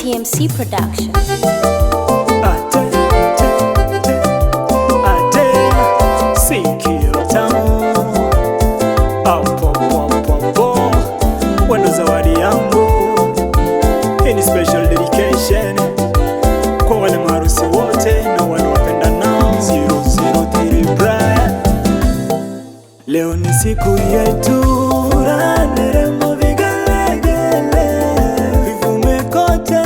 TMC Production. Wendo zawadi yangu, hii ni special dedication kwa wale maharusi wote na wale wapendanao. 003 Brian. Leo ni siku yetu, furaha nderemo, vigelegele vivume kote.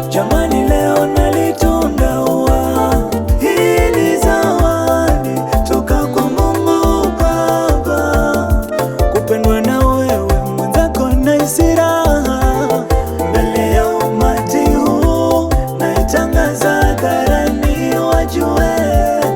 Jamani, leo nalitunda ua. Hii ni zawadi toka kwa Mungu Baba, kupendwa na wewe mwenzako nahisi raha. Mbele ya umati huu naitangaza hadharani, wajue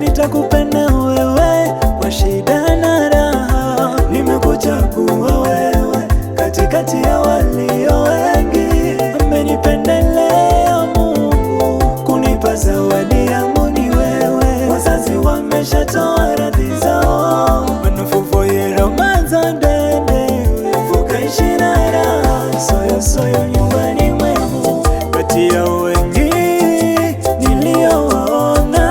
nitakupenda wewe kwa shida na raha. Nimekuchagua wewe katikati ya walio wengi, amenipendelea Mungu kunipa zawadi yangu ni wewe. Wazazi wameshatoa radhi zao, wanafufoye Ramadhan dende fukaishi na raha, soyo soyo nyumbani mwenu. Kati ya wengi niliowaona,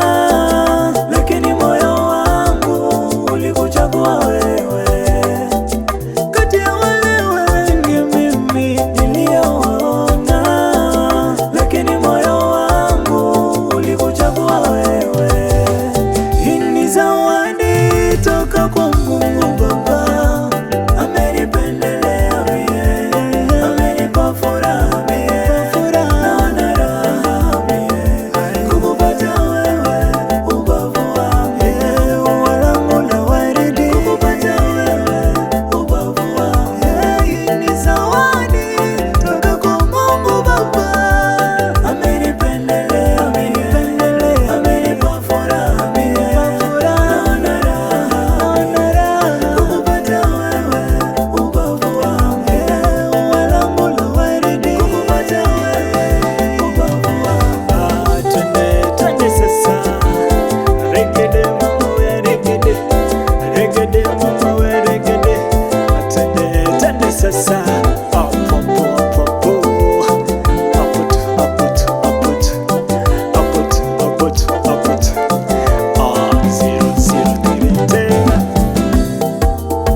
lakini moyo wangu ulikuchagua wewe. Kati ya wale wengi mimi niliowaona, lakini moyo wangu ulikuchagua wewe. Hii ni zawadi toka kwa Mungu Baba, amenipendelea mie, amenipa furaha mie, naona raha mie, kukupata wewe ubavu wangu, ua langu la waridi, kukupata wewe ubavu wangu. Hii ni zawadi toka kwa Mungu Baba, amenipendelea mie, amenipa furaha mie, naona raha, kukupata wewe ubavu wangu, ua langu la waridi, kukupata wewe ubavu wangu. Twende sasa, regede mambo ya regede, regede mambo ya regede. Twende sasa,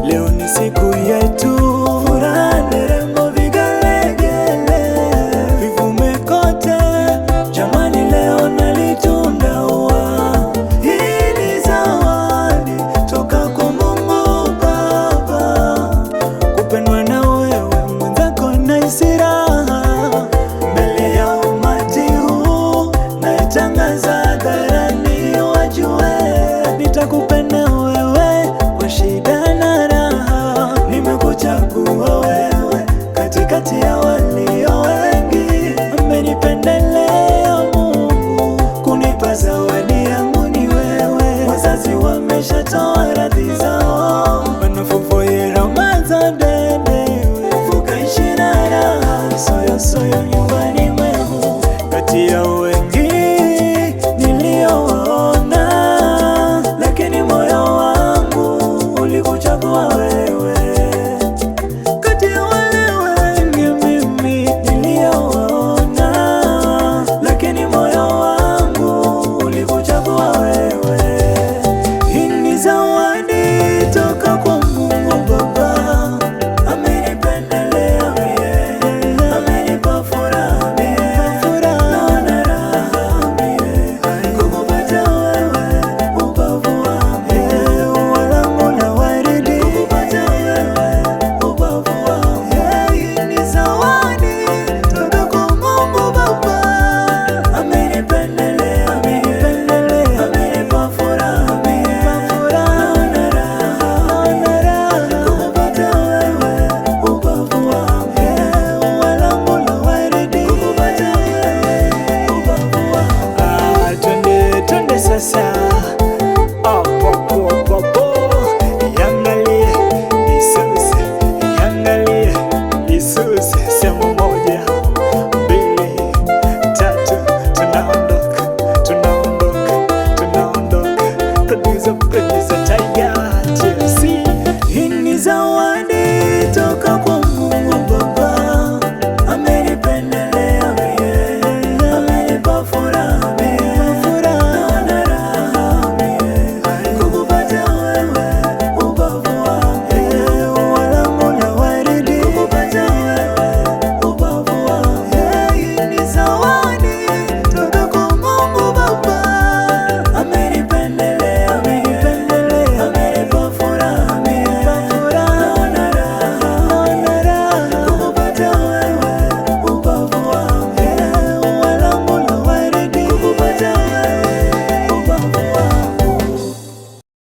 leo ni siku yetu, furaha nderemo, vigelegele vivume kote. Jamani, leo nalitunda ua. Hii ni zawadi toka kwa Mungu Baba, kupendwa na wewe mwenzako nahisi raha. Mbele ya umati huu naitangaza hadharani, wajue nitakupenda wewe kwa shida na raha. Nimekuchagua wewe katikati ya walio wengi, amenipendelea Mungu kunipa zawadi yangu ni wewe. Wazazi wameshatoa radhi zao, wanafufoye Ramadhan dende fukaishi na raha, soyo soyo nyumbani mwenu. Kati ya